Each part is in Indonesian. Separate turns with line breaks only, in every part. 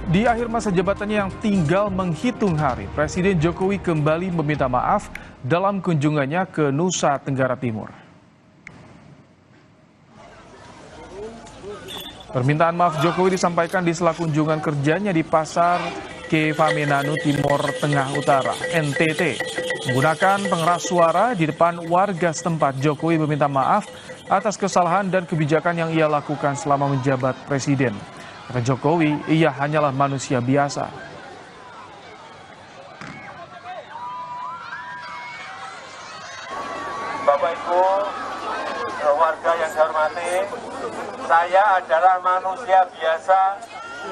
Di akhir masa jabatannya yang tinggal menghitung hari, Presiden Jokowi kembali meminta maaf dalam kunjungannya ke Nusa Tenggara Timur. Permintaan maaf Jokowi disampaikan di sela kunjungan kerjanya di Pasar Kevamenanu Timor Tengah Utara, NTT. Menggunakan pengeras suara di depan warga setempat, Jokowi meminta maaf atas kesalahan dan kebijakan yang ia lakukan selama menjabat Presiden. Kata Jokowi, ia hanyalah manusia biasa.
Bapak Ibu, warga yang saya hormati, saya adalah manusia biasa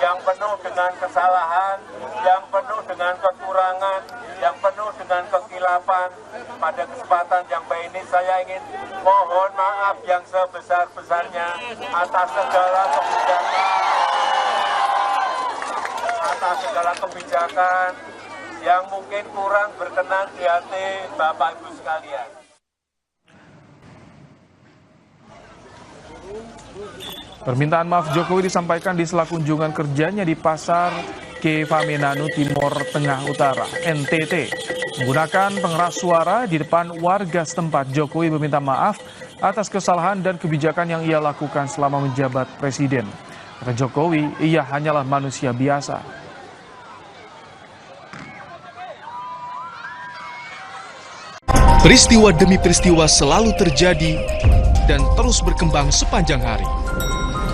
yang penuh dengan kesalahan, yang penuh dengan kekurangan, yang penuh dengan kekilapan. Pada kesempatan yang baik ini saya ingin mohon maaf yang sebesar-besarnya atas segala kebijakan yang mungkin kurang berkenan di hati Bapak Ibu sekalian.
Permintaan maaf Jokowi disampaikan di sela kunjungan kerjanya di Pasar Kevamenanu Timor Tengah Utara, NTT. Menggunakan pengeras suara di depan warga setempat, Jokowi meminta maaf atas kesalahan dan kebijakan yang ia lakukan selama menjabat Presiden. Kata Jokowi, ia hanyalah manusia biasa.
Peristiwa demi peristiwa selalu terjadi dan terus berkembang sepanjang hari.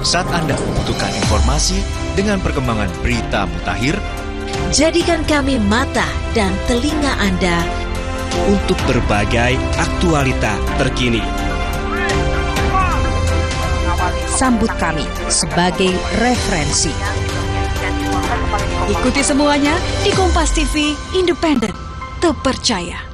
Saat Anda membutuhkan informasi dengan perkembangan berita mutakhir,
jadikan kami mata dan telinga Anda
untuk berbagai aktualita terkini.
Sambut kami sebagai referensi. Ikuti semuanya di Kompas TV, independen, terpercaya.